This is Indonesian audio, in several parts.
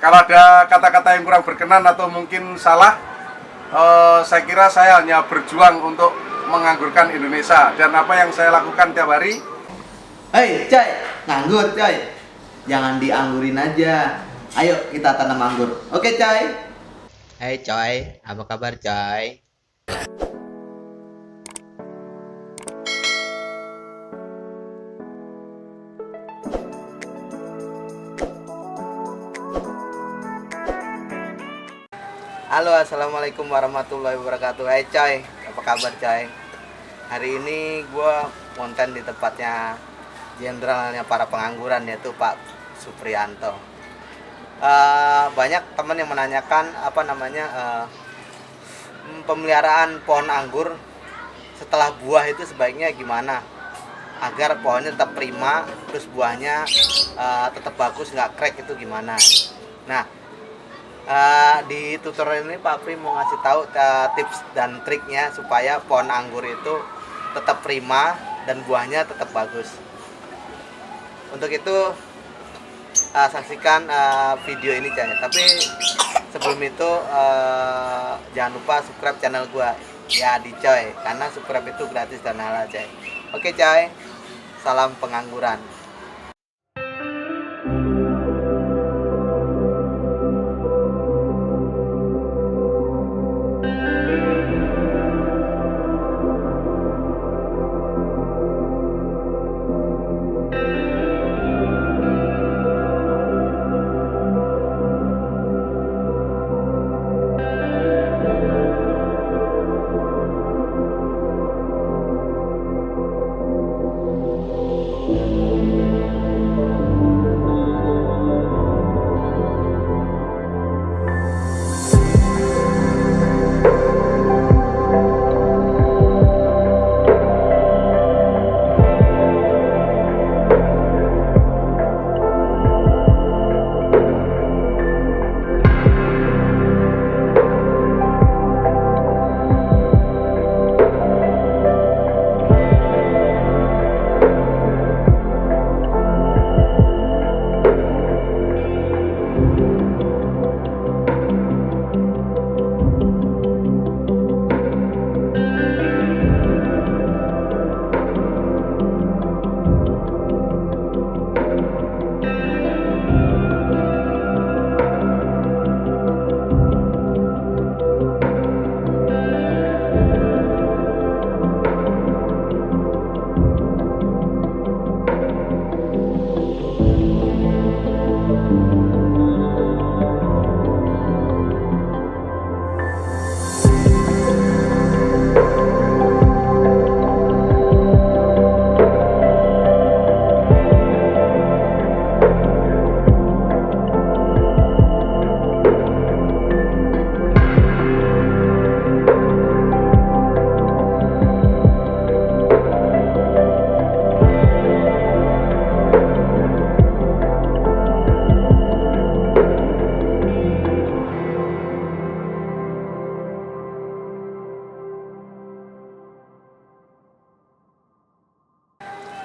Kalau ada kata-kata yang kurang berkenan atau mungkin salah, saya kira saya hanya berjuang untuk menganggurkan Indonesia. Dan apa yang saya lakukan tiap hari. Hei coy, nganggur coy. Jangan dianggurin aja. Ayo kita tanam anggur. Oke coy. Hai coy, apa kabar coy? Halo, assalamualaikum warahmatullahi wabarakatuh. Hai coy, apa kabar coy? Hari ini gue konten di tempatnya jenderalnya para pengangguran, yaitu Pak Supriyanto. Banyak teman yang menanyakan pemeliharaan pohon anggur setelah buah itu sebaiknya gimana agar pohonnya tetap prima, terus buahnya tetap bagus, nggak crack, itu gimana. Nah, di tutorial ini Pak Pri mau ngasih tahu tips dan triknya supaya pohon anggur itu tetap prima dan buahnya tetap bagus. Untuk itu saksikan video ini coy. Tapi sebelum itu jangan lupa subscribe channel gua ya di coy, karena subscribe itu gratis dan halal coy. Oke coy, salam pengangguran.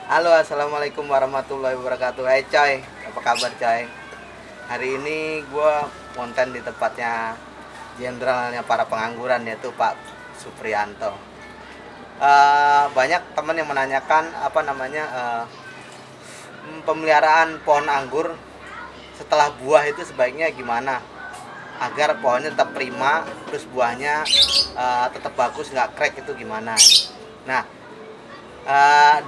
Halo, assalamualaikum warahmatullahi wabarakatuh. Hai coy, apa kabar coy? Hari ini gue konten di tempatnya jenderalnya para pengangguran, yaitu Pak Supriyanto. Banyak teman yang menanyakan pemeliharaan pohon anggur setelah buah itu sebaiknya gimana agar pohonnya tetap prima, terus buahnya tetap bagus, nggak crack, itu gimana. Nah,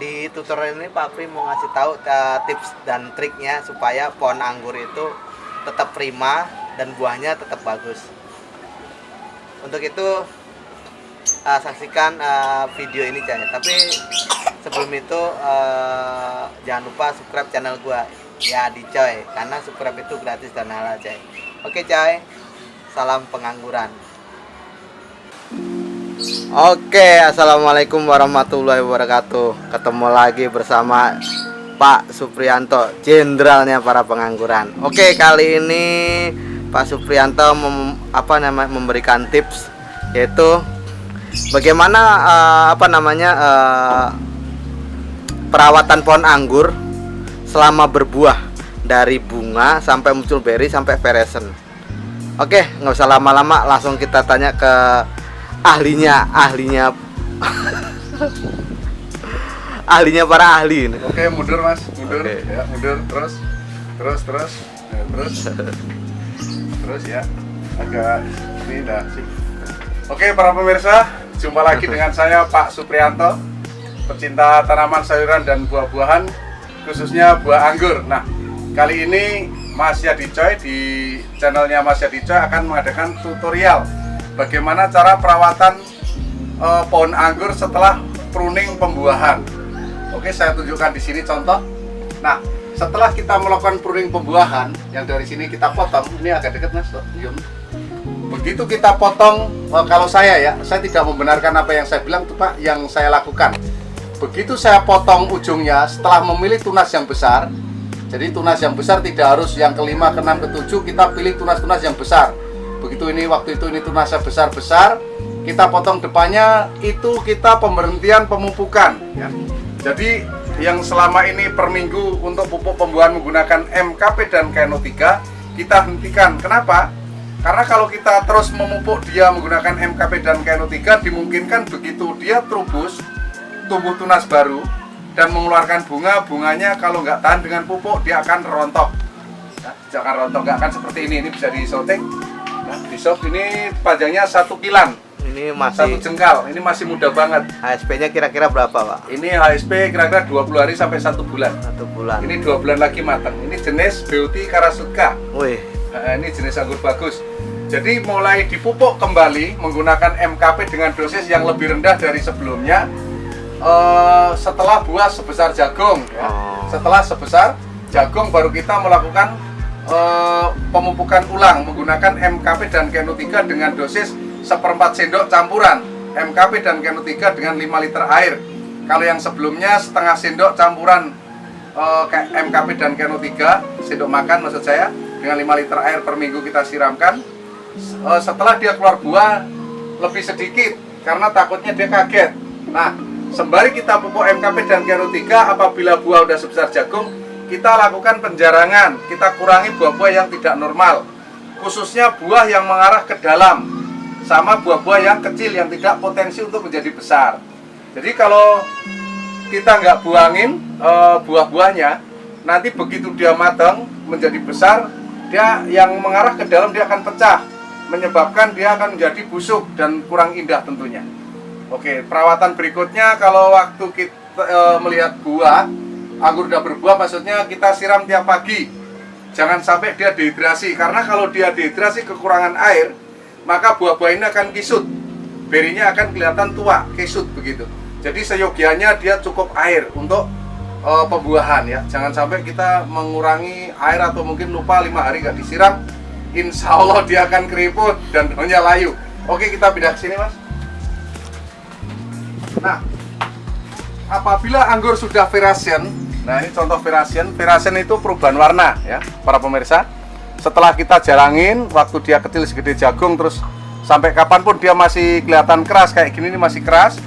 di tutorial ini Pak Pri mau ngasih tahu tips dan triknya supaya pohon anggur itu tetap prima dan buahnya tetap bagus. Untuk itu saksikan video ini coy. Tapi sebelum itu jangan lupa subscribe channel gua ya di coy, karena subscribe itu gratis dan halal coy. Oke coy, salam pengangguran. Oke, assalamualaikum warahmatullahi wabarakatuh. Ketemu lagi bersama Pak Supriyanto, jenderalnya para pengangguran. Oke, kali ini Pak Supriyanto memberikan tips, yaitu bagaimana perawatan pohon anggur selama berbuah dari bunga sampai muncul beri sampai feresen. Oke, nggak usah lama-lama, langsung kita tanya ke ahlinya ahlinya para ahli ini. Oke, mundur Mas, mundur. Oke. Ya, mundur terus. Ya, terus ya. Agak ini dah sih. Oke, para pemirsa, jumpa lagi dengan saya Pak Suprianto, pecinta tanaman sayuran dan buah-buahan, khususnya buah anggur. Nah, kali ini Mas Yadi Coy di channelnya Mas Yadi Coy akan mengadakan tutorial bagaimana cara perawatan pohon anggur setelah pruning pembuahan. Oke, saya tunjukkan di sini contoh. Nah, setelah kita melakukan pruning pembuahan, yang dari sini kita potong, ini agak dekat Mas, Yum. Begitu kita potong, kalau saya tidak membenarkan apa yang saya bilang tuh Pak, yang saya lakukan. Begitu saya potong ujungnya, setelah memilih tunas yang besar, jadi tunas yang besar tidak harus yang ke-5, ke-6, ke-7, kita pilih tunas-tunas yang besar. Begitu ini, waktu itu ini tunasnya besar-besar, kita potong depannya, itu kita pemberhentian pemupukan ya. Jadi yang selama ini per minggu untuk pupuk pembuahan menggunakan MKP dan KNO3 kita hentikan. Kenapa? Karena kalau kita terus memupuk dia menggunakan MKP dan KNO3, dimungkinkan begitu dia terubus, tumbuh tunas baru dan mengeluarkan bunganya kalau nggak tahan dengan pupuk dia akan rontok. Nah, jangan rontok, nggak akan seperti ini bisa disotek. Nah, disop ini panjangnya 1 kilan. Ini masih 1 jengkal, ini masih muda banget. HSP-nya kira-kira berapa, Pak? Ini HSP kira-kira 20 hari sampai 1 bulan. 1 bulan. Ini 2 bulan lagi matang. Ini jenis Beauty Karasutka. Wih, Ini jenis anggur bagus. Jadi mulai dipupuk kembali menggunakan MKP dengan dosis yang lebih rendah dari sebelumnya. Setelah buah sebesar jagung, ya. Setelah sebesar jagung baru kita melakukan pemupukan ulang menggunakan MKP dan KNO3 dengan dosis 1/4 sendok campuran MKP dan KNO3 dengan 5 liter air. Kalau yang sebelumnya setengah sendok campuran MKP dan KNO3, sendok makan maksud saya, dengan 5 liter air per minggu kita siramkan. Setelah dia keluar buah lebih sedikit karena takutnya dia kaget. Nah, sembari kita pupuk MKP dan KNO3, apabila buah udah sebesar jagung, kita lakukan penjarangan, kita kurangi buah-buah yang tidak normal, khususnya buah yang mengarah ke dalam sama buah-buah yang kecil yang tidak potensi untuk menjadi besar. Jadi kalau kita nggak buangin buah-buahnya, nanti begitu dia matang menjadi besar, dia yang mengarah ke dalam dia akan pecah, menyebabkan dia akan menjadi busuk dan kurang indah tentunya. Oke, perawatan berikutnya kalau waktu kita melihat buah anggur udah berbuah, maksudnya kita siram tiap pagi. Jangan sampai dia dehidrasi, karena kalau dia dehidrasi kekurangan air, maka buah-buah ini akan kisut, berinya akan kelihatan tua, kisut begitu. Jadi seyogianya dia cukup air untuk pembuahan ya. Jangan sampai kita mengurangi air atau mungkin lupa 5 hari nggak disiram, insya Allah dia akan keriput dan daunnya layu. Oke, kita pindah ke sini Mas. Nah, apabila anggur sudah verasen, nah ini contoh verasen. Verasen itu perubahan warna ya, para pemirsa. Setelah kita jarangin, waktu dia kecil segede jagung, terus sampai kapanpun dia masih kelihatan keras kayak gini, ini masih keras.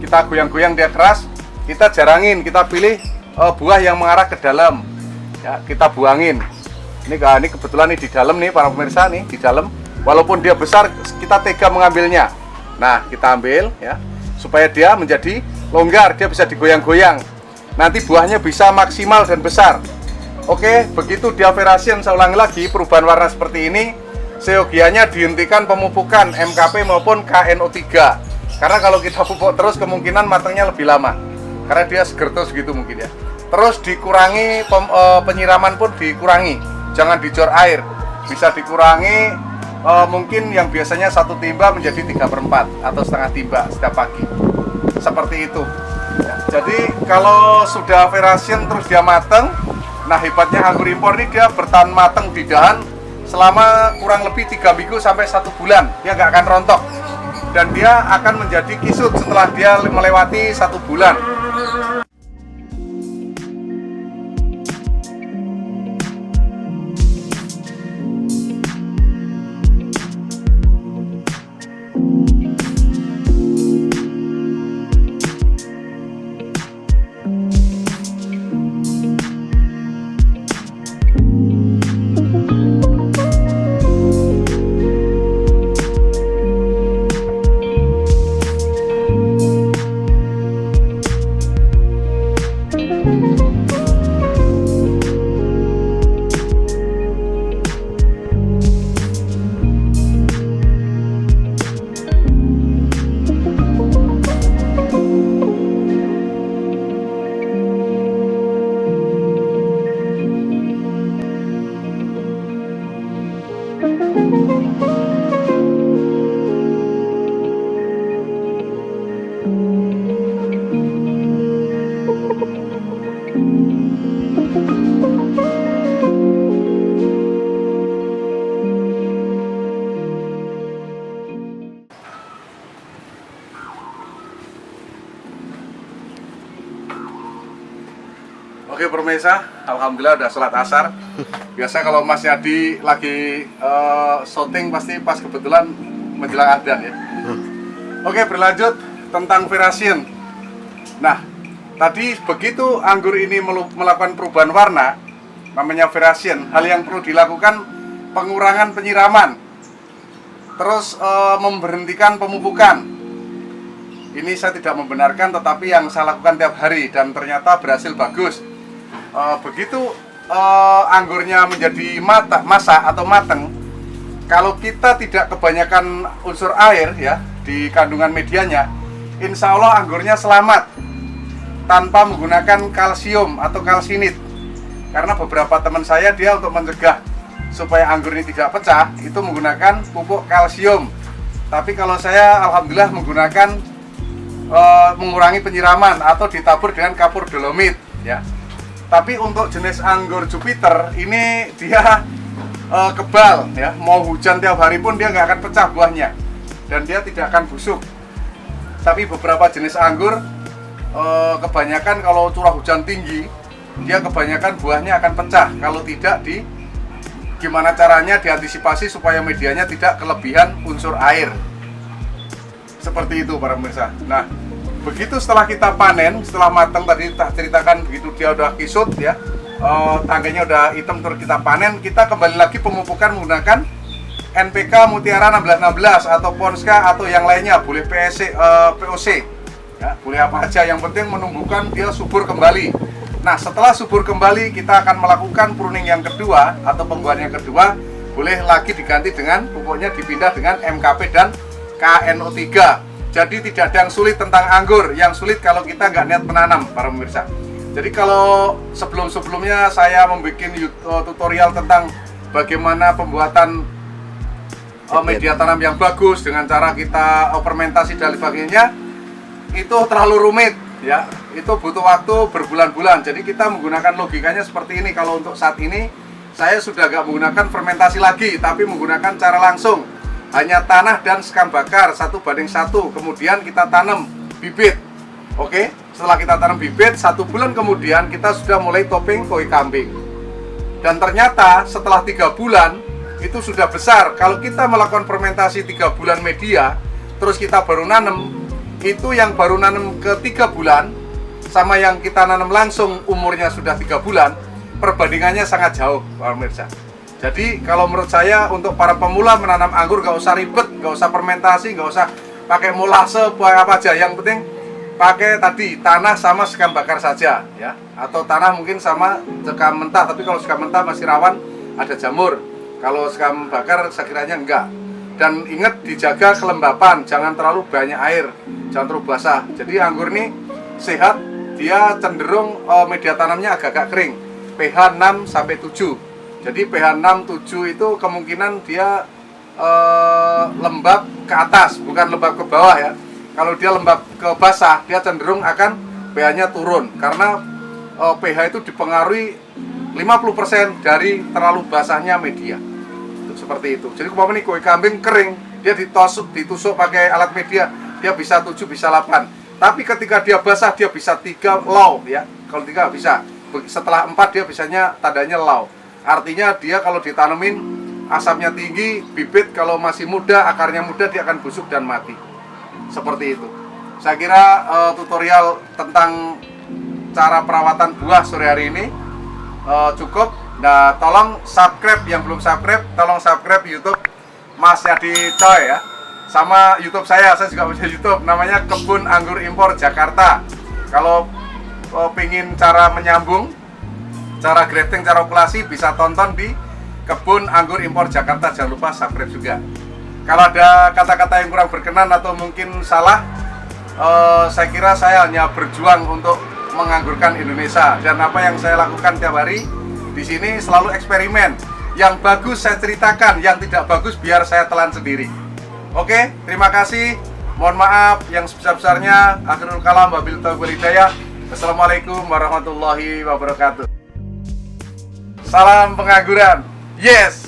Kita goyang-goyang dia keras, kita jarangin, kita pilih buah yang mengarah ke dalam. Ya, kita buangin. Ini kebetulan nih di dalam nih para pemirsa nih di dalam. Walaupun dia besar, kita tega mengambilnya. Nah, kita ambil ya, supaya dia menjadi longgar, dia bisa digoyang-goyang. Nanti buahnya bisa maksimal dan besar. Oke, begitu dia verasen, saya ulangi lagi, perubahan warna seperti ini, seyogianya dihentikan pemupukan MKP maupun KNO3. Karena kalau kita pupuk terus kemungkinan matangnya lebih lama. Karena dia seger terus gitu mungkin ya. Terus dikurangi, penyiraman pun dikurangi. Jangan dicor air. Bisa dikurangi mungkin yang biasanya 1 timba menjadi 3/4 atau setengah timba setiap pagi. Seperti itu. Ya, jadi kalau sudah verasen terus dia matang, nah hebatnya anggur impor ini dia bertahan matang di dahan selama kurang lebih 3 minggu sampai 1 bulan. Dia nggak akan rontok dan dia akan menjadi kisut setelah dia melewati 1 bulan. Oke pemirsa, alhamdulillah udah sholat asar. Biasa kalau Mas Yadi lagi syuting pasti pas kebetulan menjelang adzan ya. Oke, berlanjut tentang Veracean. Nah, tadi begitu anggur ini melakukan perubahan warna, namanya Veracean, hal yang perlu dilakukan pengurangan penyiraman, terus memberhentikan pemupukan. Ini saya tidak membenarkan, tetapi yang saya lakukan tiap hari dan ternyata berhasil bagus. Begitu anggurnya menjadi masak atau mateng, kalau kita tidak kebanyakan unsur air ya di kandungan medianya, insya Allah anggurnya selamat tanpa menggunakan kalsium atau kalsinit. Karena beberapa teman saya dia untuk mencegah supaya anggur ini tidak pecah itu menggunakan pupuk kalsium. Tapi kalau saya alhamdulillah menggunakan mengurangi penyiraman atau ditabur dengan kapur dolomit ya. Tapi untuk jenis anggur Jupiter ini dia kebal ya, mau hujan tiap hari pun dia nggak akan pecah buahnya dan dia tidak akan busuk. Tapi beberapa jenis anggur kebanyakan kalau curah hujan tinggi dia kebanyakan buahnya akan pecah kalau tidak gimana caranya diantisipasi supaya medianya tidak kelebihan unsur air. Seperti itu para pemirsa. Nah, begitu setelah kita panen, setelah matang tadi tak ceritakan begitu dia udah kisut ya, tangkainya udah hitam terus kita panen, kita kembali lagi pemupukan menggunakan NPK Mutiara 1616 atau Ponska atau yang lainnya, boleh POC ya, boleh apa aja, yang penting menumbuhkan dia subur kembali. Nah, setelah subur kembali kita akan melakukan pruning yang kedua atau pembuahan yang kedua, boleh lagi diganti dengan pupuknya dipindah dengan MKP dan KNO3. Jadi tidak ada yang sulit tentang anggur. Yang sulit kalau kita nggak niat menanam, para pemirsa. Jadi kalau sebelum-sebelumnya saya membuat tutorial tentang bagaimana pembuatan media tanam yang bagus dengan cara kita fermentasi dan sebagainya, itu terlalu rumit ya. Itu butuh waktu berbulan-bulan. Jadi kita menggunakan logikanya seperti ini. Kalau untuk saat ini saya sudah nggak menggunakan fermentasi lagi, tapi menggunakan cara langsung. Hanya tanah dan sekam bakar 1:1, kemudian kita tanam bibit. Oke, setelah kita tanam bibit 1 bulan kemudian kita sudah mulai topping koi kambing. Dan ternyata setelah 3 bulan itu sudah besar. Kalau kita melakukan fermentasi 3 bulan media, terus kita baru nanam, itu yang baru nanam ke 3 bulan sama yang kita nanam langsung umurnya sudah 3 bulan, perbandingannya sangat jauh, Pak pemirsa. Jadi kalau menurut saya untuk para pemula menanam anggur gak usah ribet, gak usah fermentasi, gak usah pakai molase apa aja. Yang penting pakai tadi tanah sama sekam bakar saja ya, atau tanah mungkin sama sekam mentah. Tapi kalau sekam mentah masih rawan ada jamur. Kalau sekam bakar sekiranya enggak. Dan ingat dijaga kelembapan, jangan terlalu banyak air, jangan terlalu basah. Jadi anggur ini sehat, dia cenderung media tanamnya agak-agak kering, pH 6-7. Jadi pH 6-7 itu kemungkinan dia lembab ke atas, bukan lembab ke bawah ya. Kalau dia lembab ke basah, dia cenderung akan pH-nya turun. Karena pH itu dipengaruhi 50% dari terlalu basahnya media. Seperti itu. Jadi umpama nih kue kambing kering, dia ditusuk pakai alat media, dia bisa 7, bisa 8. Tapi ketika dia basah, dia bisa 3 low ya. Kalau 3 bisa. Setelah 4 dia bisanya tandanya low. Artinya dia kalau ditanemin asapnya tinggi, bibit kalau masih muda, akarnya muda, dia akan busuk dan mati. Seperti itu. Saya kira tutorial tentang cara perawatan buah sore hari ini cukup. Nah, tolong subscribe, yang belum subscribe, tolong subscribe YouTube Mas Yadi Coy ya. Sama YouTube saya juga punya YouTube, namanya Kebun Anggur Impor Jakarta. Kalau pengen cara menyambung, cara grafting, cara okulasi, bisa tonton di Kebun Anggur Impor Jakarta. Jangan lupa subscribe juga. Kalau ada kata-kata yang kurang berkenan atau mungkin salah, saya kira saya hanya berjuang untuk menganggurkan Indonesia. Dan apa yang saya lakukan tiap hari di sini selalu eksperimen. Yang bagus saya ceritakan, yang tidak bagus biar saya telan sendiri. Oke, terima kasih. Mohon maaf yang sebesar-besarnya. Akhirul kalam, wabillahi taufiq wal hidayah. Wassalamualaikum warahmatullahi wabarakatuh. Salam pengangguran. Yes.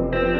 Oke.